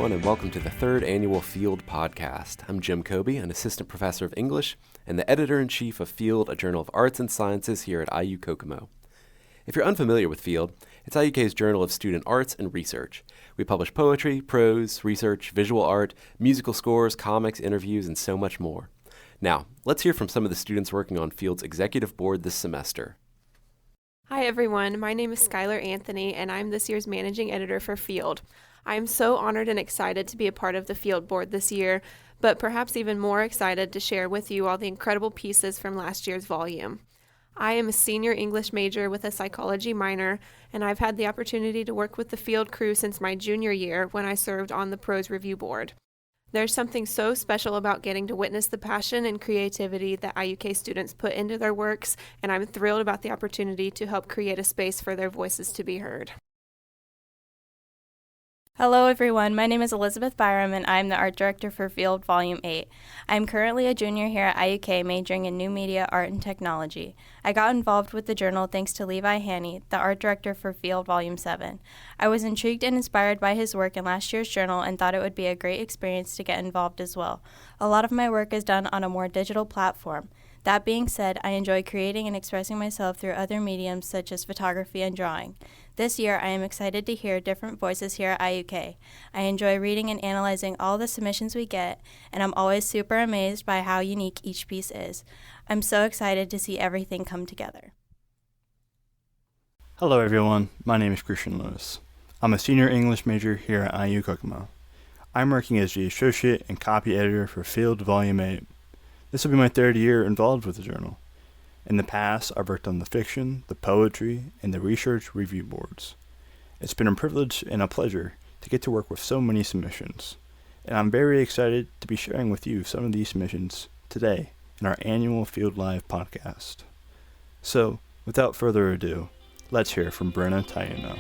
everyone, and welcome to the third annual Field Podcast. I'm Jim Kobe, an assistant professor of English and the editor-in-chief of Field, a journal of arts and sciences here at IU Kokomo. If you're unfamiliar with Field, it's IUK's journal of student arts and research. We publish poetry, prose, research, visual art, musical scores, comics, interviews, and so much more. Now, let's hear from some of the students working on Field's executive board this semester. Hi everyone, my name is Skylar Anthony and I'm this year's managing editor for Field. I am so honored and excited to be a part of the Field board this year, but perhaps even more excited to share with you all the incredible pieces from last year's volume. I am a senior English major with a psychology minor, and I've had the opportunity to work with the Field crew since my junior year when I served on the prose review board. There's something so special about getting to witness the passion and creativity that IUK students put into their works, and I'm thrilled about the opportunity to help create a space for their voices to be heard. Hello everyone, my name is Elizabeth Byram and I'm the art director for Field Volume 8. I'm currently a junior here at IUK majoring in new media, art, and technology. I got involved with the journal thanks to Levi Haney, the art director for Field Volume 7. I was intrigued and inspired by his work in last year's journal and thought it would be a great experience to get involved as well. A lot of my work is done on a more digital platform. That being said, I enjoy creating and expressing myself through other mediums such as photography and drawing. This year, I am excited to hear different voices here at IUK. I enjoy reading and analyzing all the submissions we get, and I'm always super amazed by how unique each piece is. I'm so excited to see everything come together. Hello everyone, my name is Christian Lewis. I'm a senior English major here at IU Kokomo. I'm working as the associate and copy editor for Field Volume 8. This will be my third year involved with the journal. In the past, I've worked on the fiction, the poetry, and the research review boards. It's been a privilege and a pleasure to get to work with so many submissions, and I'm very excited to be sharing with you some of these submissions today in our annual Field Live podcast. So, without further ado, let's hear from Brenna Taino.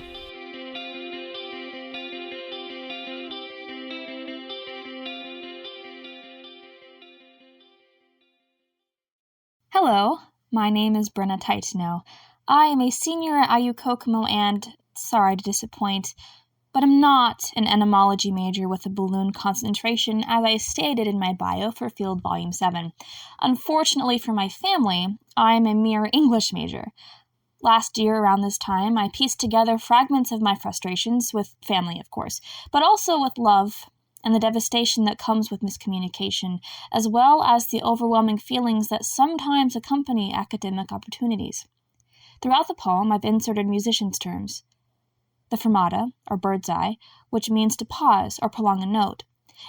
Hello, my name is Brenna Taitino. I am a senior at IU Kokomo and, sorry to disappoint, but I'm not an entomology major with a balloon concentration as I stated in my bio for Field Volume 7. Unfortunately for my family, I'm a mere English major. Last year around this time, I pieced together fragments of my frustrations with family, of course, but also with love and the devastation that comes with miscommunication, as well as the overwhelming feelings that sometimes accompany academic opportunities. Throughout the poem, I've inserted musicians' terms. The fermata, or bird's eye, which means to pause or prolong a note,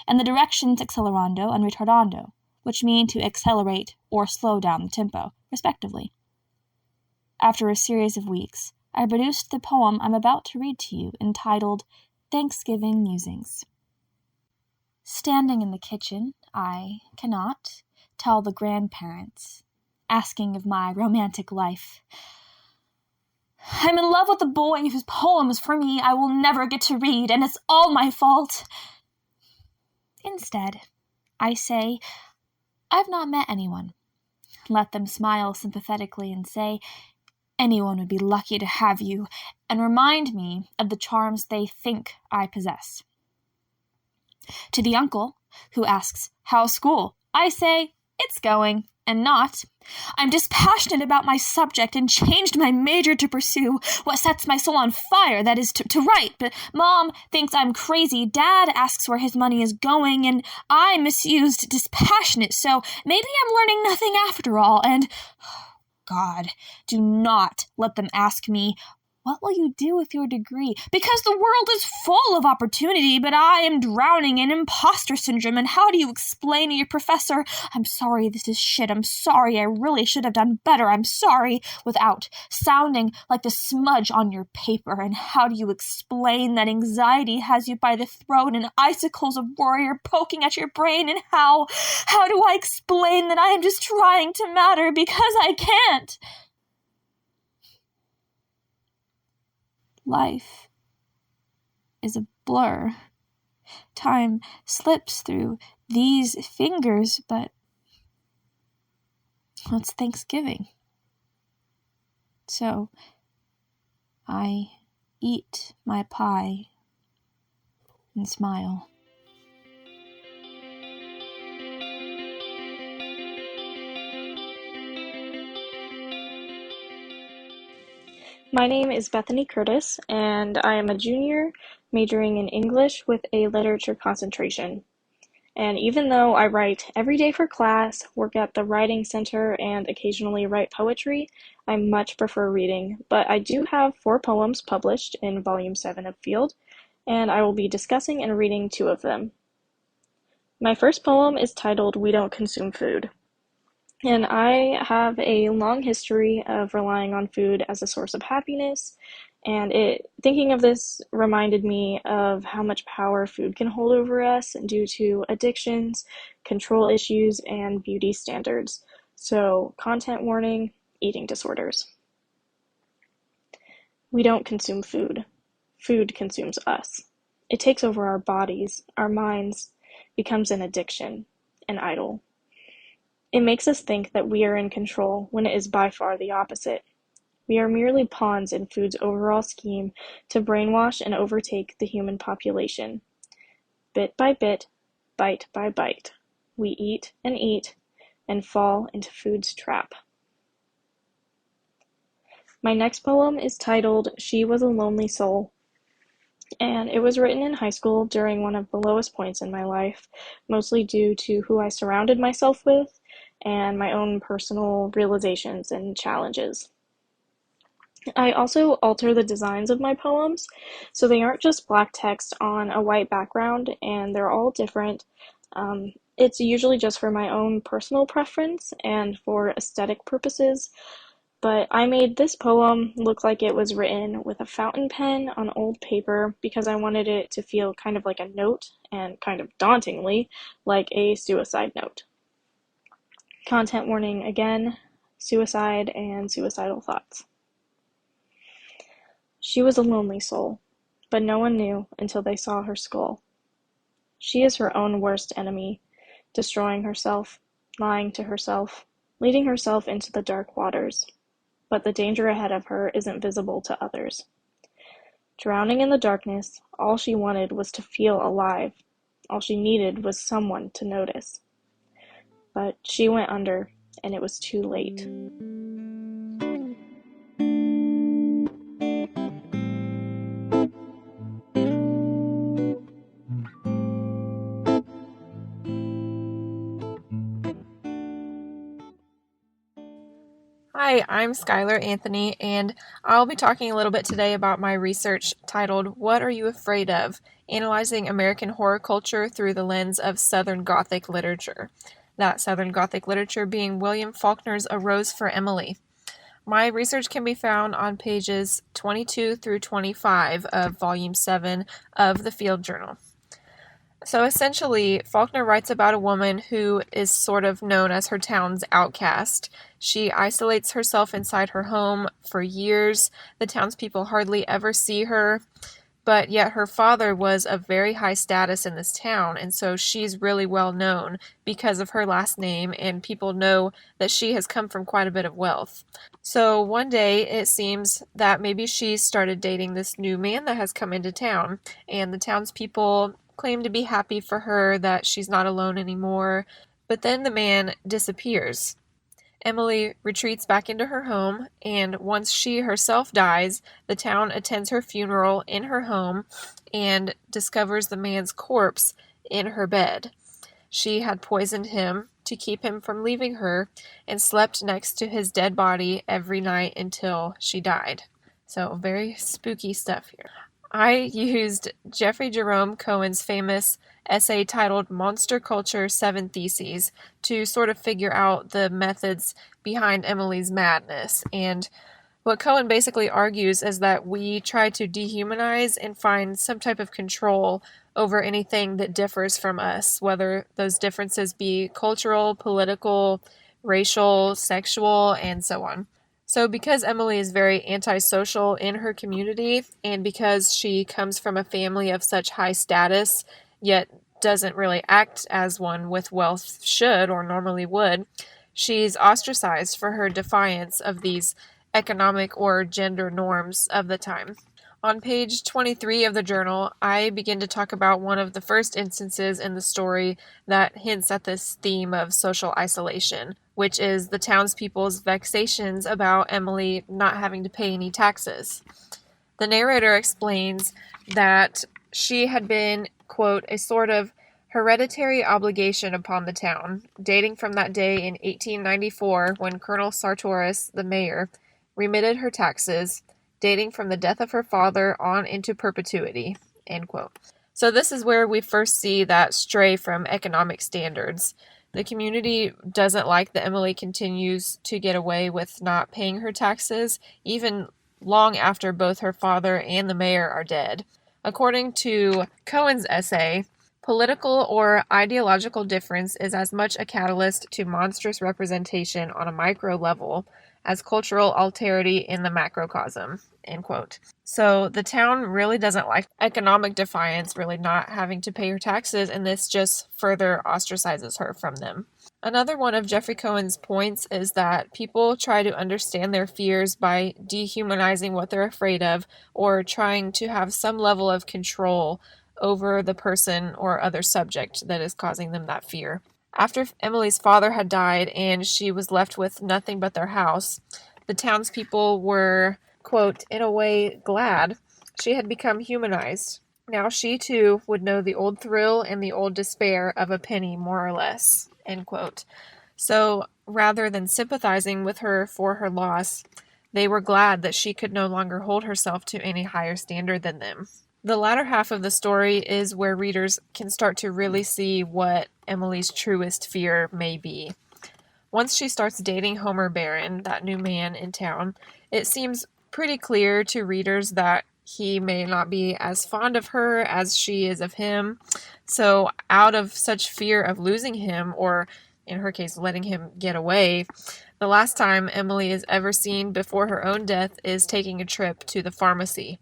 and the directions accelerando and retardando, which mean to accelerate or slow down the tempo, respectively. After a series of weeks, I produced the poem I'm about to read to you, entitled Thanksgiving Musings. Standing in the kitchen, I cannot tell the grandparents, asking of my romantic life. I'm in love with a boy whose poems for me I will never get to read, and it's all my fault. Instead, I say, I've not met anyone. Let them smile sympathetically and say, anyone would be lucky to have you, and remind me of the charms they think I possess. To the uncle, who asks, how's school? I say, it's going, and not. I'm dispassionate about my subject and changed my major to pursue what sets my soul on fire, that is, to write. But Mom thinks I'm crazy, Dad asks where his money is going, and I misused dispassionate, so maybe I'm learning nothing after all, and... God, do not let them ask me, what will you do with your degree? Because the world is full of opportunity, but I am drowning in imposter syndrome, and how do you explain to your professor, I'm sorry, this is shit, I'm sorry, I really should have done better, I'm sorry, without sounding like the smudge on your paper, and how do you explain that anxiety has you by the throat and icicles of worry are poking at your brain, and how do I explain that I am just trying to matter because I can't? Life is a blur. Time slips through these fingers, but it's Thanksgiving. So I eat my pie and smile. My name is Bethany Curtis, and I am a junior majoring in English with a literature concentration. And even though I write every day for class, work at the writing center, and occasionally write poetry, I much prefer reading. But I do have 4 poems published in Volume 7 of Field, and I will be discussing and reading 2 of them. My first poem is titled We Don't Consume Food. And I have a long history of relying on food as a source of happiness, and thinking of this reminded me of how much power food can hold over us due to addictions, control issues, and beauty standards. So, content warning, eating disorders. We don't consume food. Food consumes us. It takes over our bodies, our minds, becomes an addiction, an idol. It makes us think that we are in control when it is by far the opposite. We are merely pawns in food's overall scheme to brainwash and overtake the human population. Bit by bit, bite by bite, we eat and fall into food's trap. My next poem is titled She Was a Lonely Soul, and it was written in high school during one of the lowest points in my life, mostly due to who I surrounded myself with and my own personal realizations and challenges. I also alter the designs of my poems, so they aren't just black text on a white background, and they're all different. It's usually just for my own personal preference and for aesthetic purposes, but I made this poem look like it was written with a fountain pen on old paper because I wanted it to feel kind of like a note and kind of dauntingly like a suicide note. Content warning again, suicide and suicidal thoughts. She was a lonely soul, but no one knew until they saw her skull. She is her own worst enemy, destroying herself, lying to herself, leading herself into the dark waters. But the danger ahead of her isn't visible to others. Drowning in the darkness, all she wanted was to feel alive. All she needed was someone to notice. But she went under, and it was too late. Hi, I'm Skylar Anthony, and I'll be talking a little bit today about my research titled, What Are You Afraid Of? Analyzing American Horror Culture Through the Lens of Southern Gothic Literature. That Southern Gothic literature being William Faulkner's A Rose for Emily. My research can be found on pages 22 through 25 of Volume 7 of the Field Journal. So essentially, Faulkner writes about a woman who is sort of known as her town's outcast. She isolates herself inside her home for years. The townspeople hardly ever see her, but yet her father was of very high status in this town, and so she's really well known because of her last name, and people know that she has come from quite a bit of wealth. So one day, it seems that maybe she started dating this new man that has come into town, and the townspeople claim to be happy for her that she's not alone anymore, but then the man disappears. Emily retreats back into her home, and once she herself dies, the town attends her funeral in her home and discovers the man's corpse in her bed. She had poisoned him to keep him from leaving her and slept next to his dead body every night until she died. So very spooky stuff here. I used Jeffrey Jerome Cohen's famous essay titled Monster Culture 7 Theses to sort of figure out the methods behind Emily's madness. And what Cohen basically argues is that we try to dehumanize and find some type of control over anything that differs from us, whether those differences be cultural, political, racial, sexual, and so on. So because Emily is very antisocial in her community, and because she comes from a family of such high status, yet doesn't really act as one with wealth should or normally would, she's ostracized for her defiance of these economic or gender norms of the time. On page 23 of the journal, I begin to talk about one of the first instances in the story that hints at this theme of social isolation, which is the townspeople's vexations about Emily not having to pay any taxes. The narrator explains that she had been, quote, a sort of hereditary obligation upon the town, dating from that day in 1894 when Colonel Sartoris, the mayor, remitted her taxes, dating from the death of her father on into perpetuity, end quote. So this is where we first see that stray from economic standards. The community doesn't like that Emily continues to get away with not paying her taxes, even long after both her father and the mayor are dead. According to Cohen's essay, political or ideological difference is as much a catalyst to monstrous representation on a micro level as cultural alterity in the macrocosm, end quote. So the town really doesn't like economic defiance, really not having to pay her taxes, and this just further ostracizes her from them. Another one of Jeffrey Cohen's points is that people try to understand their fears by dehumanizing what they're afraid of or trying to have some level of control over the person or other subject that is causing them that fear. After Emily's father had died and she was left with nothing but their house, the townspeople were, quote, in a way glad she had become humanized. Now she too would know the old thrill and the old despair of a penny, more or less, end quote. So rather than sympathizing with her for her loss, they were glad that she could no longer hold herself to any higher standard than them. The latter half of the story is where readers can start to really see what Emily's truest fear may be. Once she starts dating Homer Barron, that new man in town, it seems pretty clear to readers that he may not be as fond of her as she is of him. So out of such fear of losing him, or in her case, letting him get away, the last time Emily is ever seen before her own death is taking a trip to the pharmacy,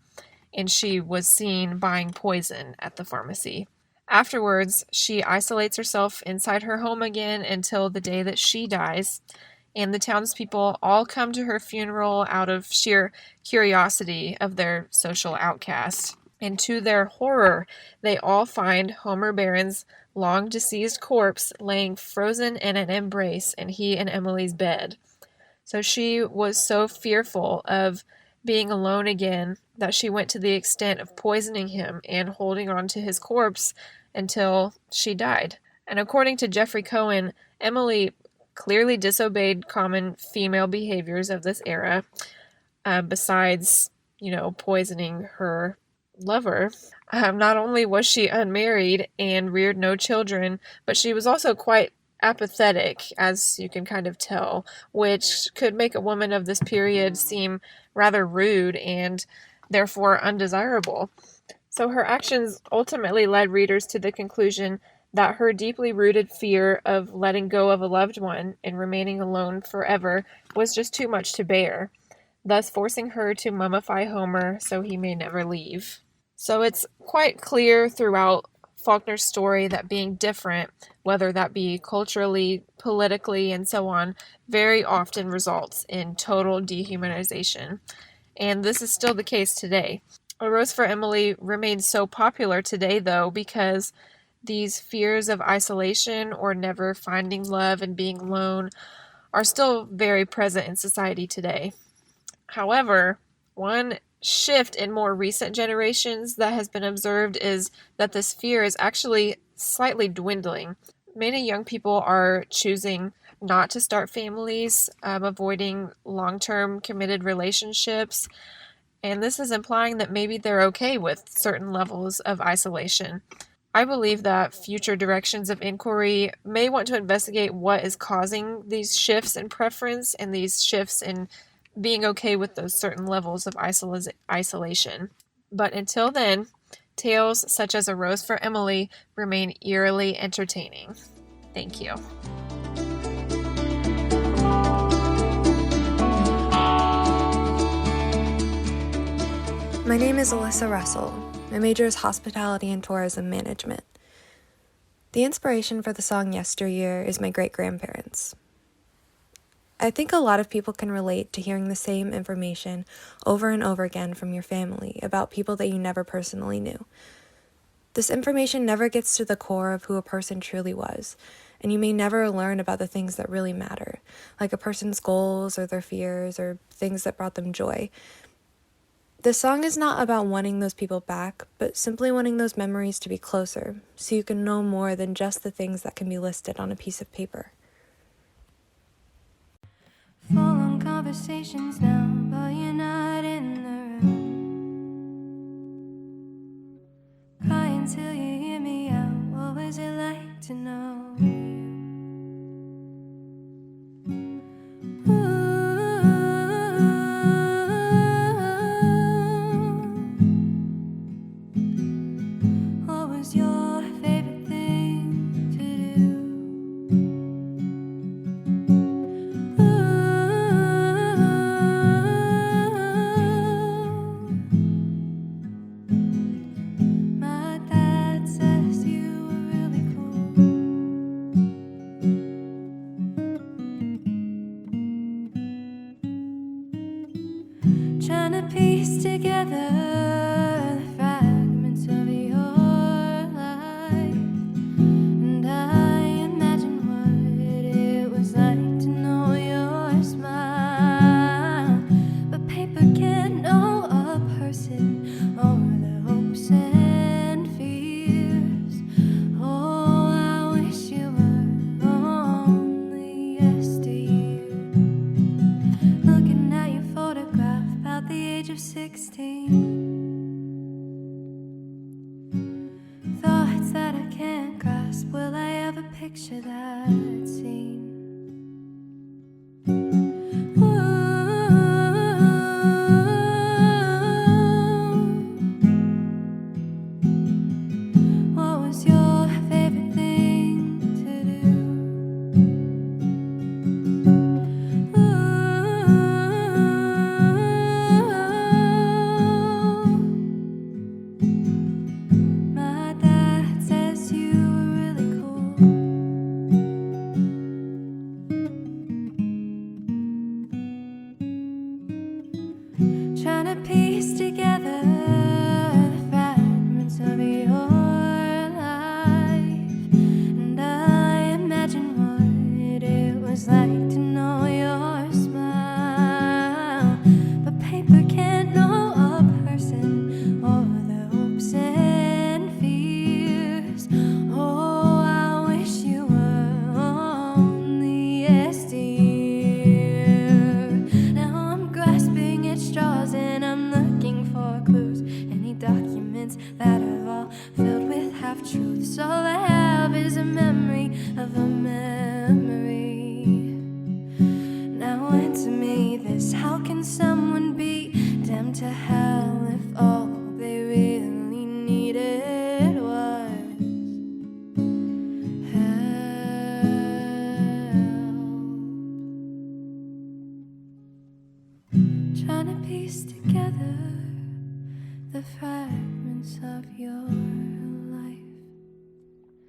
and she was seen buying poison at the pharmacy. Afterwards, she isolates herself inside her home again until the day that she dies, and the townspeople all come to her funeral out of sheer curiosity of their social outcast. And to their horror, they all find Homer Barron's long-deceased corpse laying frozen in an embrace in he and Emily's bed. So she was so fearful of being alone again that she went to the extent of poisoning him and holding on to his corpse until she died. And according to Jeffrey Cohen, Emily clearly disobeyed common female behaviors of this era, besides, poisoning her lover. Not only was she unmarried and reared no children, but she was also quite apathetic, as you can kind of tell, which could make a woman of this period seem rather rude and therefore undesirable. So her actions ultimately led readers to the conclusion that her deeply rooted fear of letting go of a loved one and remaining alone forever was just too much to bear, thus forcing her to mummify Homer so he may never leave. So it's quite clear throughout Faulkner's story that being different, whether that be culturally, politically, and so on, very often results in total dehumanization. And this is still the case today. A Rose for Emily remains so popular today, though, because these fears of isolation or never finding love and being alone are still very present in society today. However, one shift in more recent generations that has been observed is that this fear is actually slightly dwindling. Many young people are choosing not to start families, avoiding long-term committed relationships, and this is implying that maybe they're okay with certain levels of isolation. I believe that future directions of inquiry may want to investigate what is causing these shifts in preference and these shifts in being okay with those certain levels of isolation. But until then, tales such as A Rose for Emily remain eerily entertaining. Thank you. My name is Alyssa Russell. My major is Hospitality and Tourism Management. The inspiration for the song Yesteryear is my great-grandparents. I think a lot of people can relate to hearing the same information over and over again from your family about people that you never personally knew. This information never gets to the core of who a person truly was, and you may never learn about the things that really matter, like a person's goals or their fears or things that brought them joy. This song is not about wanting those people back, but simply wanting those memories to be closer, so you can know more than just the things that can be listed on a piece of paper. Full on conversations now, but you're not in the room. Cry until you hear me out. What was it like to know you? What was your favorite thing to My dad says you were really cool. Trying to piece together the fragments of your life, and I imagine what it was like to know your smile. But paper can't know a person or their hopes and fears. Oh, I wish you were only yesteryear. Looking at your photograph about the age of 16. Thoughts that I can't grasp. Will I ever picture that scene? What was your favorite thing to My dad says you were really cool. Trying to piece together the fragments of your life, and I imagine what it was like to know your smile. But paper can't know a person or their hopes and fears. Oh, I wish you were only yesteryear. Now I'm grasping at straws and I'm looking for clues. Any documents that are all filled with half-truths. All I have is a memory of a memory. Now answer me this: how can someone be damned to hell if all they really needed was help? Trying to piece together the fragments of your life,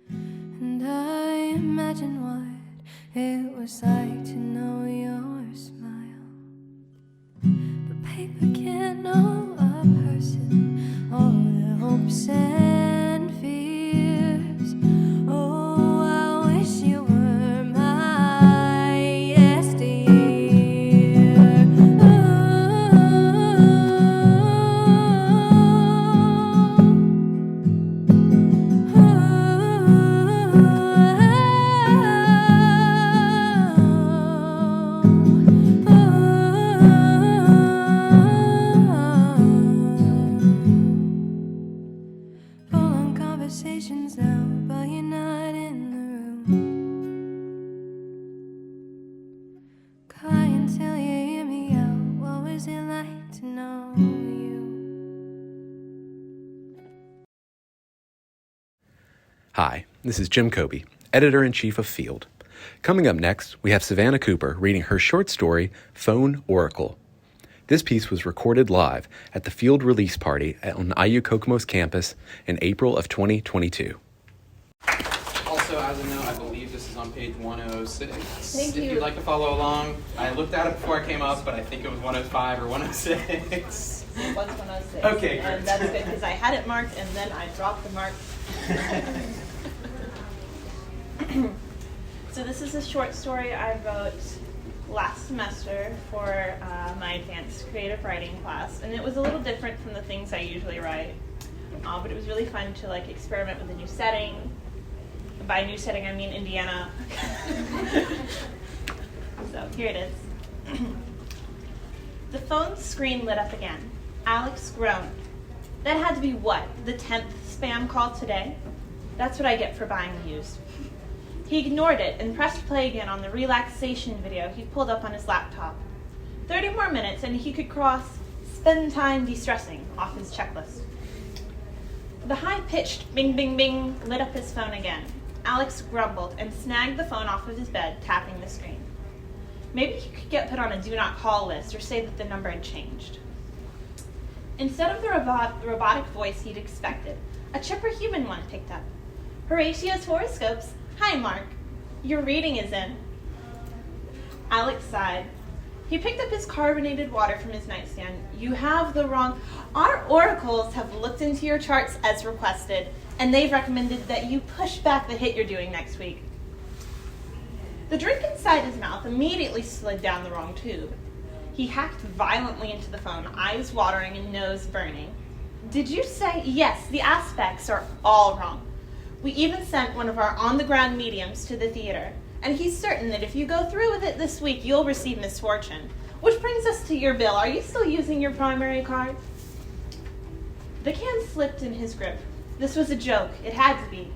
and I imagine what it was like to know your smile. But paper can't know a person or their hopes and fears. Oh, I wish you were my yesteryear. Full on conversations now, but you're not in the room. Cry until you hear me out. What was it like to know you? Hi, this is Jim Kobe, Editor-in-Chief of Field. Coming up next, we have Savannah Cooper reading her short story, Phone Oracle. This piece was recorded live at the Field release party on IU Kokomo's campus in April of 2022. Also, as a note, I believe this is on page page 106. Thank If you. you'd like to follow along, I looked at it before I came up, but I think it was 105 or 106. It was 106. Okay, great. And that's good because I had it marked and then I dropped the mark. So this is a short story I wrote last semester for my advanced creative writing class, and it was a little different from the things I usually write, but it was really fun to like experiment with a new setting. By new setting, I mean Indiana. So here it is. The phone's screen lit up again. Alex groaned. That had to be what? The 10th spam call today? That's what I get for buying used. He ignored it and pressed play again on the relaxation video he pulled up on his laptop. 30 more minutes and he could cross spend time de-stressing off his checklist. The high-pitched bing bing bing lit up his phone again. Alex grumbled and snagged the phone off of his bed, tapping the screen. Maybe he could get put on a do not call list or say that the number had changed. Instead of the robotic voice he'd expected, a chipper human one picked up. Horatio's horoscopes. Hi, Mark. Your reading is in. Alex sighed. He picked up his carbonated water from his nightstand. You have the wrong... Our oracles have looked into your charts as requested, and they've recommended that you push back the hit you're doing next week. The drink inside his mouth immediately slid down the wrong tube. He hacked violently into the phone, eyes watering and nose burning. Did you say? Yes, the aspects are all wrong. We even sent one of our on-the-ground mediums to the theater, and he's certain that if you go through with it this week, you'll receive misfortune. Which brings us to your bill. Are you still using your primary card? The can slipped in his grip. This was a joke. It had to be.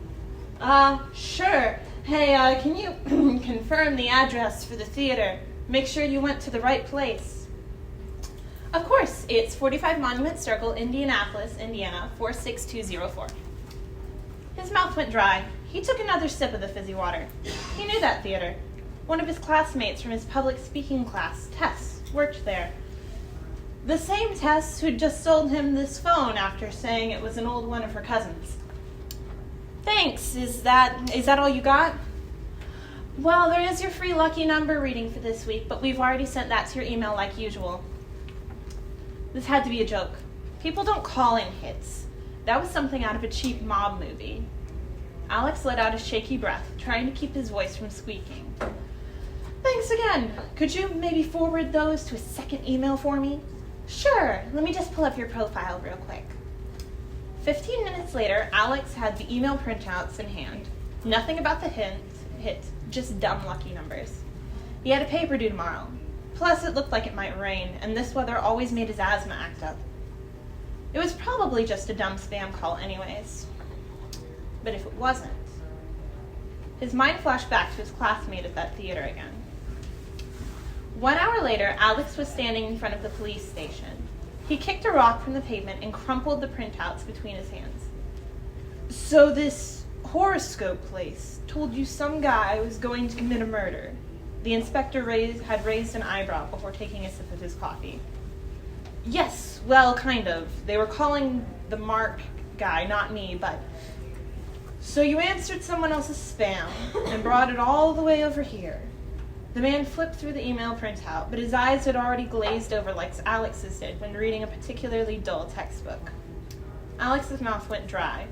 Sure. Hey, can you confirm the address for the theater? Make sure you went to the right place. Of course, it's 45 Monument Circle, Indianapolis, Indiana, 46204. His mouth went dry. He took another sip of the fizzy water. He knew that theater. One of his classmates from his public speaking class, Tess, worked there. The same Tess who'd just sold him this phone after saying it was an old one of her cousins. Thanks. Is that all you got? Well, there is your free lucky number reading for this week, but we've already sent that to your email like usual. This had to be a joke. People don't call in hits. That was something out of a cheap mob movie. Alex let out a shaky breath, trying to keep his voice from squeaking. Thanks again. Could you maybe forward those to a second email for me? Sure. Let me just pull up your profile real quick. 15 minutes later, Alex had the email printouts in hand. Nothing about the hit, just dumb lucky numbers. He had a paper due tomorrow. Plus, it looked like it might rain, and this weather always made his asthma act up. It was probably just a dumb spam call anyways. But if it wasn't... His mind flashed back to his classmate at that theater again. 1 hour later, Alex was standing in front of the police station. He kicked a rock from the pavement and crumpled the printouts between his hands. So this horoscope place told you some guy was going to commit a murder. The inspector had raised an eyebrow before taking a sip of his coffee. Yes, well, kind of. They were calling the Mark guy, not me, but... So you answered someone else's spam and brought it all the way over here. The man flipped through the email printout, but his eyes had already glazed over like Alex's did when reading a particularly dull textbook. Alex's mouth went dry.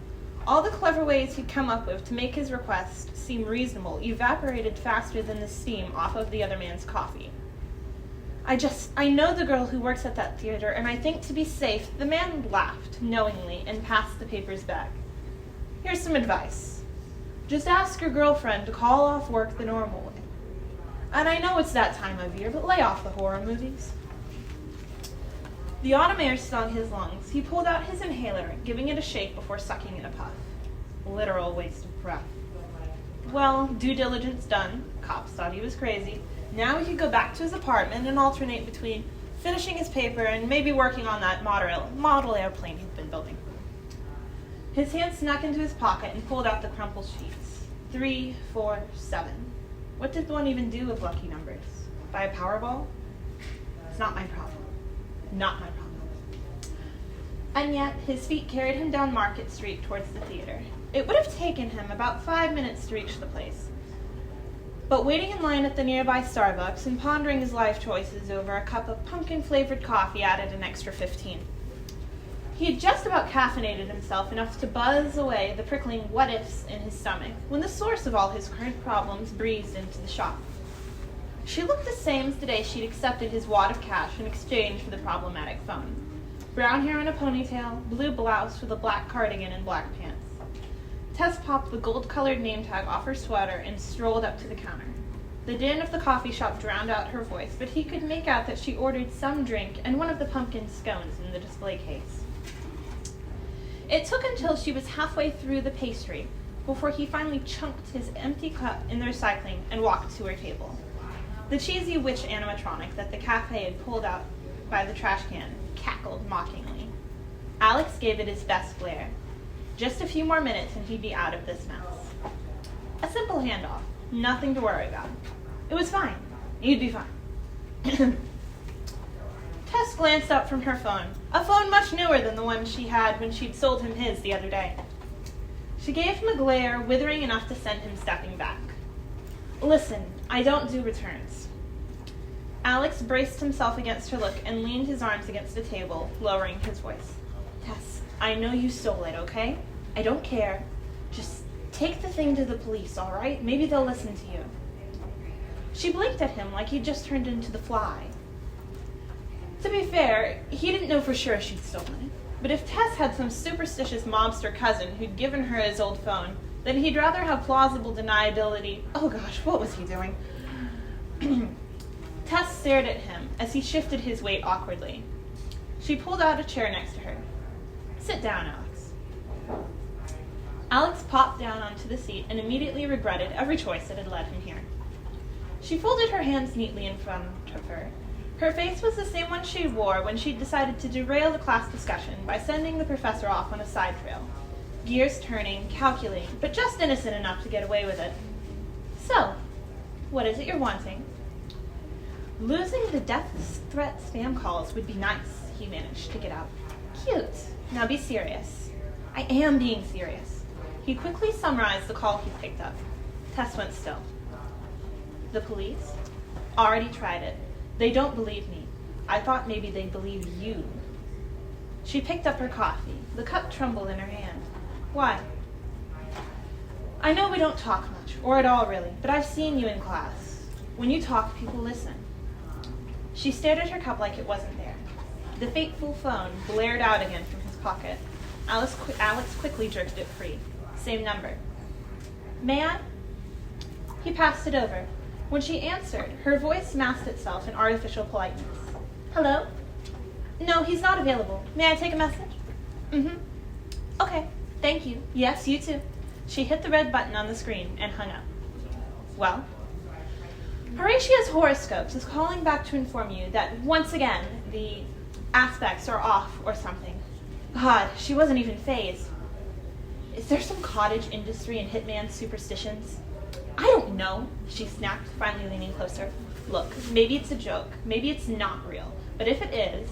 All the clever ways he'd come up with to make his request seem reasonable evaporated faster than the steam off of the other man's coffee. I know the girl who works at that theater, and I think to be safe, the man laughed knowingly and passed the papers back. Here's some advice. Just ask your girlfriend to call off work the normal way. And I know it's that time of year, but lay off the horror movies. The autumn air stung his lungs. He pulled out his inhaler, giving it a shake before sucking in a puff. Literal waste of breath. Well, due diligence done. Cops thought he was crazy. Now he could go back to his apartment and alternate between finishing his paper and maybe working on that model airplane he'd been building. His hand snuck into his pocket and pulled out the crumpled sheets. 3, 4, 7. What did one even do with lucky numbers? Buy a Powerball? It's not my problem. Not my problem. And yet, his feet carried him down Market Street towards the theater. It would have taken him about 5 minutes to reach the place. but waiting in line at the nearby Starbucks and pondering his life choices over a cup of pumpkin-flavored coffee added an extra 15. He had just about caffeinated himself enough to buzz away the prickling what-ifs in his stomach when the source of all his current problems breezed into the shop. She looked the same as the day she'd accepted his wad of cash in exchange for the problematic phone. Brown hair in a ponytail, blue blouse with a black cardigan and black pants. Tess popped the gold-colored name tag off her sweater and strolled up to the counter. The din of the coffee shop drowned out her voice, but he could make out that she ordered some drink and one of the pumpkin scones in the display case. It took until she was halfway through the pastry before he finally chunked his empty cup in the recycling and walked to her table. The cheesy witch animatronic that the cafe had pulled out by the trash can cackled mockingly. Alex gave it his best glare. Just a few more minutes and he'd be out of this mess. A simple handoff, nothing to worry about. It was fine. You'd be fine. Tess glanced up from her phone, a phone much newer than the one she had when she'd sold him his the other day. She gave him a glare withering enough to send him stepping back. Listen, I don't do returns. Alex braced himself against her look and leaned his arms against the table, lowering his voice. Tess, I know you stole it, okay? I don't care. Just take the thing to the police, all right? Maybe they'll listen to you. She blinked at him like he'd just turned into the Fly. To be fair, he didn't know for sure she'd stolen it. But if Tess had some superstitious mobster cousin who'd given her his old phone, then he'd rather have plausible deniability. Oh gosh, what was he doing? Tess stared at him as he shifted his weight awkwardly. She pulled out a chair next to her. Sit down, Alex. Alex popped down onto the seat and immediately regretted every choice that had led him here. She folded her hands neatly in front of her. Her face was the same one she wore when she'd decided to derail the class discussion by sending the professor off on a side trail. Gears turning, calculating, but just innocent enough to get away with it. So, what is it you're wanting? Losing the death threat spam calls would be nice, he managed to get out. Cute. Now be serious. I am being serious. He quickly summarized the call he picked up. Tess went still. The police? Already tried it. They don't believe me. I thought maybe they'd believe you. She picked up her coffee. The cup trembled in her hand. Why? I know we don't talk much, or at all really, but I've seen you in class. When you talk, people listen. She stared at her cup like it wasn't there. The fateful phone blared out again from his pocket. Alex quickly jerked it free. Same number. May I? He passed it over. When she answered, her voice masked itself in artificial politeness. Hello? No, he's not available. May I take a message? Mm-hmm. Okay, thank you. Yes, you too. She hit the red button on the screen and hung up. Well? Horatia's Horoscopes is calling back to inform you that once again, the aspects are off or something. God, she wasn't even fazed. Is there some cottage industry in Hitman superstitions? I don't know, she snapped, finally leaning closer. Look, maybe it's a joke, maybe it's not real, but if it is...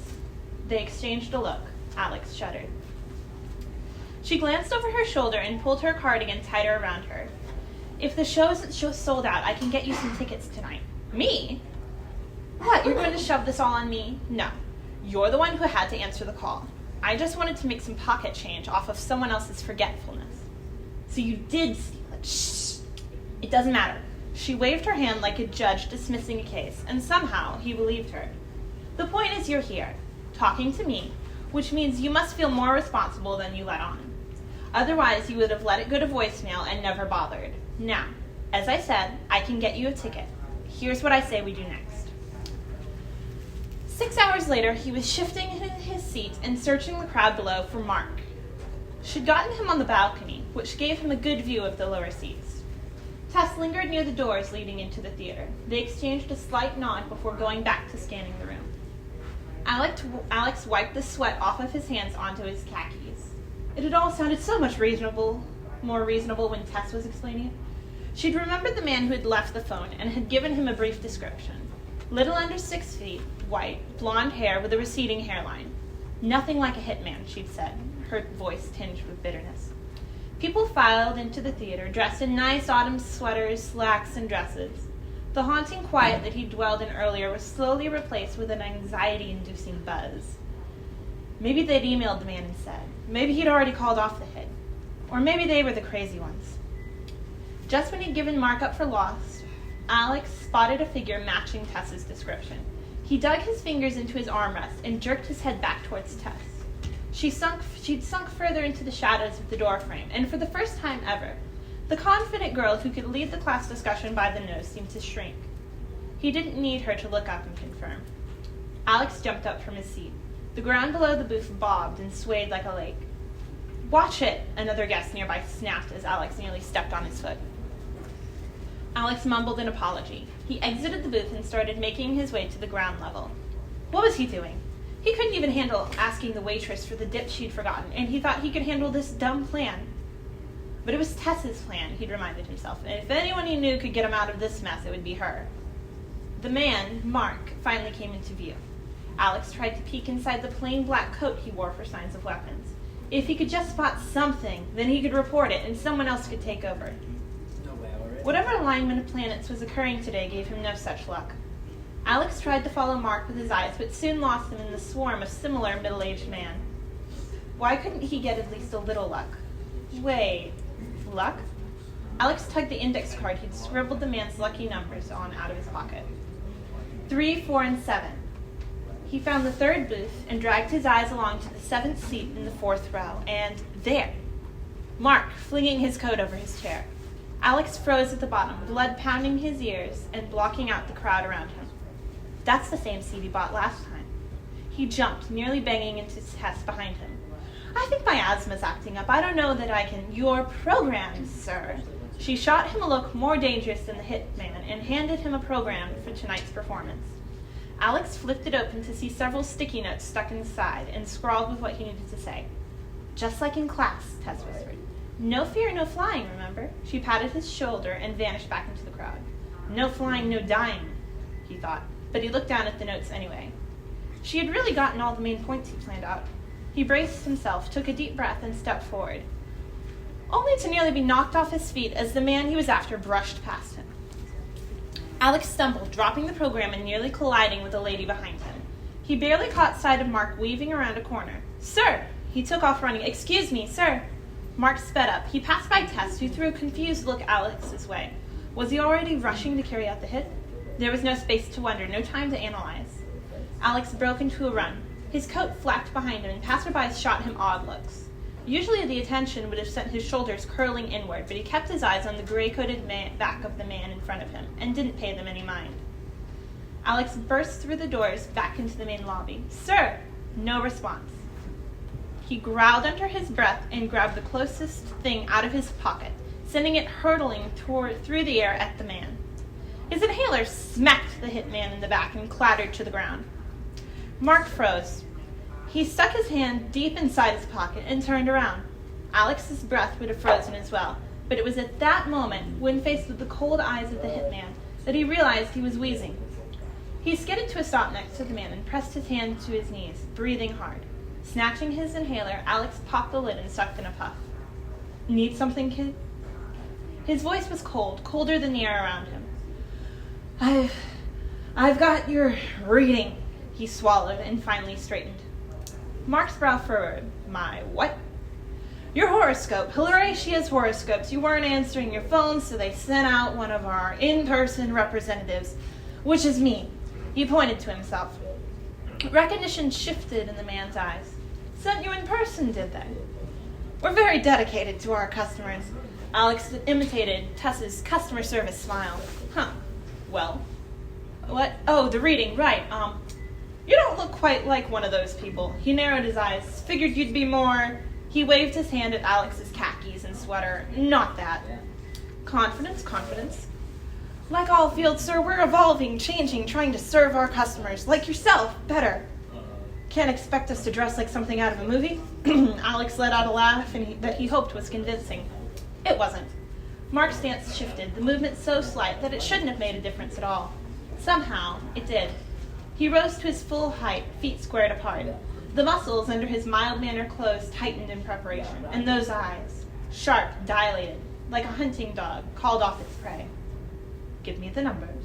They exchanged a look. Alex shuddered. She glanced over her shoulder and pulled her cardigan tighter around her. If the show isn't sold out, I can get you some tickets tonight. Me? What, you're going to shove this all on me? No. You're the one who had to answer the call. I just wanted to make some pocket change off of someone else's forgetfulness. So you did steal it. Shh. It doesn't matter. She waved her hand like a judge dismissing a case, and somehow he believed her. The point is you're here, talking to me, which means you must feel more responsible than you let on. Otherwise, you would have let it go to voicemail and never bothered. Now, as I said, I can get you a ticket. Here's what I say we do next. 6 hours later, he was shifting in his seat and searching the crowd below for Mark. She'd gotten him on the balcony, which gave him a good view of the lower seats. Tess lingered near the doors leading into the theater. They exchanged a slight nod before going back to scanning the room. Alex wiped the sweat off of his hands onto his khakis. It had all sounded so much more reasonable when Tess was explaining it. She'd remembered the man who had left the phone and had given him a brief description. Little under 6 feet, white, blonde hair with a receding hairline. Nothing like a hitman, she'd said, her voice tinged with bitterness. People filed into the theater, dressed in nice autumn sweaters, slacks, and dresses. The haunting quiet that he dwelled in earlier was slowly replaced with an anxiety-inducing buzz. Maybe they'd emailed the man instead. Maybe he'd already called off the hit. Or maybe they were the crazy ones. Just when he'd given Mark up for lost, Alex spotted a figure matching Tess's description. He dug his fingers into his armrest and jerked his head back towards Tess. She'd sunk further into the shadows of the doorframe, and for the first time ever, the confident girl who could lead the class discussion by the nose seemed to shrink. He didn't need her to look up and confirm. Alex jumped up from his seat. The ground below the booth bobbed and swayed like a lake. "Watch it!" another guest nearby snapped as Alex nearly stepped on his foot. Alex mumbled an apology. He exited the booth and started making his way to the ground level. What was he doing? He couldn't even handle asking the waitress for the dip she'd forgotten, and he thought he could handle this dumb plan. But it was Tess's plan, he'd reminded himself, and if anyone he knew could get him out of this mess, it would be her. The man, Mark, finally came into view. Alex tried to peek inside the plain black coat he wore for signs of weapons. If he could just spot something, then he could report it, and someone else could take over. Whatever alignment of planets was occurring today gave him no such luck. Alex tried to follow Mark with his eyes, but soon lost him in the swarm of similar middle-aged men. Why couldn't he get at least a little luck? Wait, luck? Alex tugged the index card he'd scribbled the man's lucky numbers on out of his pocket. 3, 4, and 7. He found the third booth and dragged his eyes along to the 7th seat in the 4th row, and there! Mark, flinging his coat over his chair. Alex froze at the bottom, blood pounding his ears and blocking out the crowd around him. That's the same seat he bought last time. He jumped, nearly banging into Tess behind him. "I think my asthma's acting up. I don't know that I can—" "Your program, sir." She shot him a look more dangerous than the hit man and handed him a program for tonight's performance. Alex flipped it open to see several sticky notes stuck inside and scrawled with what he needed to say. "Just like in class," Tess whispered. "No fear, no flying, remember?" She patted his shoulder and vanished back into the crowd. "No flying, no dying," he thought, but he looked down at the notes anyway. She had really gotten all the main points he planned out. He braced himself, took a deep breath, and stepped forward, only to nearly be knocked off his feet as the man he was after brushed past him. Alex stumbled, dropping the program and nearly colliding with the lady behind him. He barely caught sight of Mark weaving around a corner. "Sir!" He took off running. "Excuse me, sir!" Mark sped up. He passed by Tess, who threw a confused look Alex's way. Was he already rushing to carry out the hit? There was no space to wonder, no time to analyze. Alex broke into a run. His coat flapped behind him, and passersby shot him odd looks. Usually the attention would have sent his shoulders curling inward, but he kept his eyes on the gray-coated back of the man in front of him, and didn't pay them any mind. Alex burst through the doors back into the main lobby. "Sir!" No response. He growled under his breath and grabbed the closest thing out of his pocket, sending it hurtling through the air at the man. His inhaler smacked the hit man in the back and clattered to the ground. Mark froze. He stuck his hand deep inside his pocket and turned around. Alex's breath would have frozen as well, but it was at that moment, when faced with the cold eyes of the hitman, that he realized he was wheezing. He skidded to a stop next to the man and pressed his hand to his knees, breathing hard. Snatching his inhaler, Alex popped the lid and sucked in a puff. "Need something, kid?" His voice was cold, colder than the air around him. I've got your reading, he swallowed and finally straightened. Mark's brow furrowed. "My what?" "Your horoscope. Horatia's horoscopes. You weren't answering your phone, so they sent out one of our in-person representatives, which is me." He pointed to himself. Recognition shifted in the man's eyes. "Sent you in person, did they?" "We're very dedicated to our customers." Alex imitated Tess's customer service smile. "Huh. Well, what? Oh, the reading, right. You don't look quite like one of those people." He narrowed his eyes. "Figured you'd be more..." He waved his hand at Alex's khakis and sweater. "Not that." "Confidence, confidence." "Like all fields, sir, we're evolving, changing, trying to serve our customers, like yourself, better." "Can't expect us to dress like something out of a movie?" Alex let out a laugh that he hoped was convincing. It wasn't. Mark's stance shifted, the movement so slight that it shouldn't have made a difference at all. Somehow, it did. He rose to his full height, feet squared apart. The muscles under his mild-mannered clothes tightened in preparation, and those eyes. sharp, dilated, like a hunting dog called off its prey. Give me the numbers.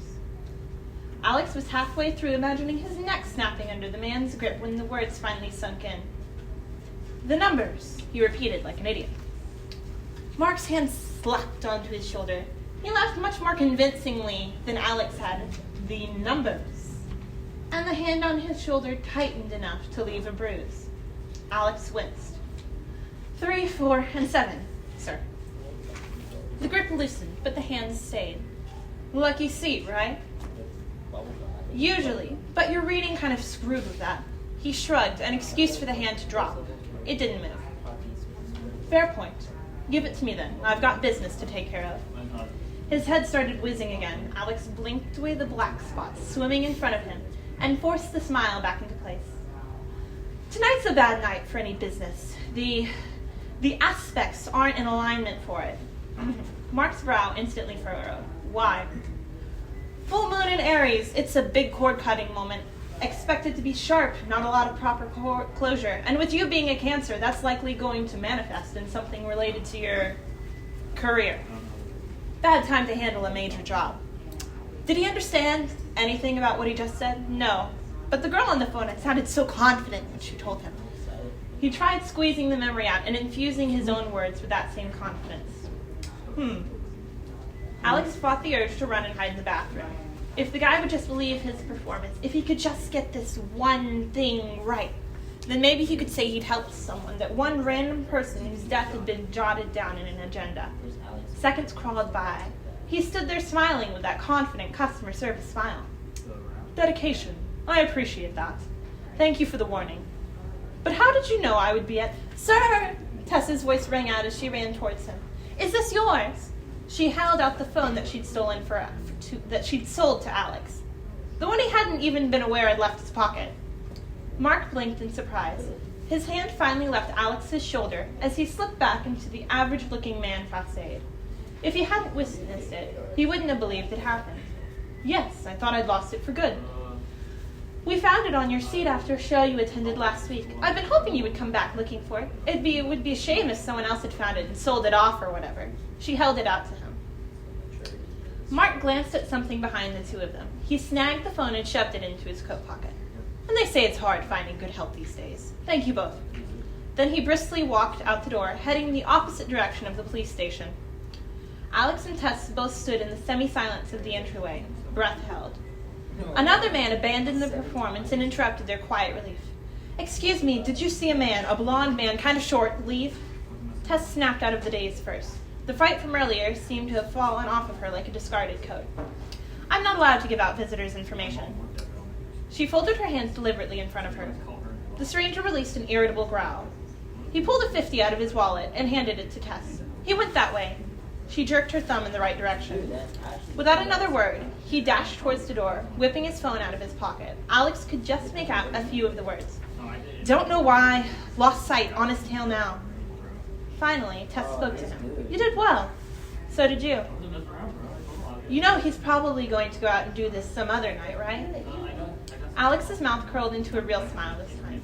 Alex was halfway through imagining his neck snapping under the man's grip when the words finally sunk in. The numbers, he repeated like an idiot. Mark's hand slapped onto his shoulder. He laughed much more convincingly than Alex had. The numbers. And the hand on his shoulder tightened enough to leave a bruise. Alex winced. 3, 4, and 7, sir. The grip loosened, but the hand stayed. Lucky seat, right? Usually, but your reading kind of screwed with that. He shrugged, an excuse for the hand to drop. It didn't move. Fair point. Give it to me then. I've got business to take care of. His head started whizzing again. Alex blinked away the black spots swimming in front of him and forced the smile back into place. Tonight's a bad night for any business. The aspects aren't in alignment for it. Mark's brow instantly furrowed. Why? Full moon in Aries. It's a big cord-cutting moment. Expected to be sharp, not a lot of proper closure. And with you being a Cancer, that's likely going to manifest in something related to your career. Bad time to handle a major job. Did he understand anything about what he just said? No. But the girl on the phone had sounded so confident when she told him. He tried squeezing the memory out and infusing his own words with that same confidence. Alex fought the urge to run and hide in the bathroom. If the guy would just believe his performance, if he could just get this one thing right, then maybe he could say he'd helped someone, that one random person whose death had been jotted down in an agenda. Seconds crawled by. He stood there smiling with that confident customer service smile. Dedication. I appreciate that. Thank you for the warning. But how did you know I would be at... Sir! Tessa's voice rang out as she ran towards him. Is this yours? She held out the phone that she'd stolen that she'd sold to Alex. The one he hadn't even been aware had left his pocket. Mark blinked in surprise. His hand finally left Alex's shoulder as he slipped back into the average-looking man facade. If he hadn't witnessed it, he wouldn't have believed it happened. Yes, I thought I'd lost it for good. We found it on your seat after a show you attended last week. I've been hoping you would come back looking for it. It would be a shame if someone else had found it and sold it off or whatever. She held it out to him. Mark glanced at something behind the two of them. He snagged the phone and shoved it into his coat pocket. And they say it's hard finding good help these days. Thank you both. Then he briskly walked out the door, heading the opposite direction of the police station. Alex and Tess both stood in the semi-silence of the entryway, breath held. Another man abandoned the performance and interrupted their quiet relief. Excuse me, did you see a man, a blonde man, kind of short, leave? Tess snapped out of the daze first. The fright from earlier seemed to have fallen off of her like a discarded coat. I'm not allowed to give out visitors' information. She folded her hands deliberately in front of her. The stranger released an irritable growl. He pulled a 50 out of his wallet and handed it to Tess. He went that way. She jerked her thumb in the right direction. Without another word, he dashed towards the door, whipping his phone out of his pocket. Alex could just make out a few of the words. Don't know why. Lost sight. On his tail now. Finally, Tess spoke to him. You did well. So did you. You know he's probably going to go out and do this some other night, right? Alex's mouth curled into a real smile this time.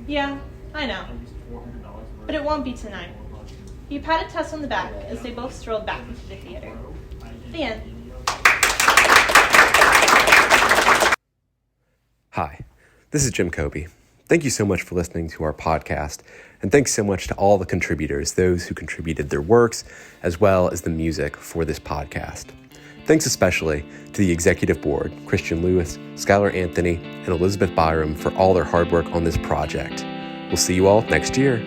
Yeah, I know. But it won't be tonight. He patted Tess on the back as they both strolled back into the theater. The end. Hi, this is Jim Kobe. Thank you so much for listening to our podcast, and thanks so much to all the contributors, those who contributed their works, as well as the music for this podcast. Thanks especially to the executive board, Christian Lewis, Skylar Anthony, and Elizabeth Byram for all their hard work on this project. We'll see you all next year.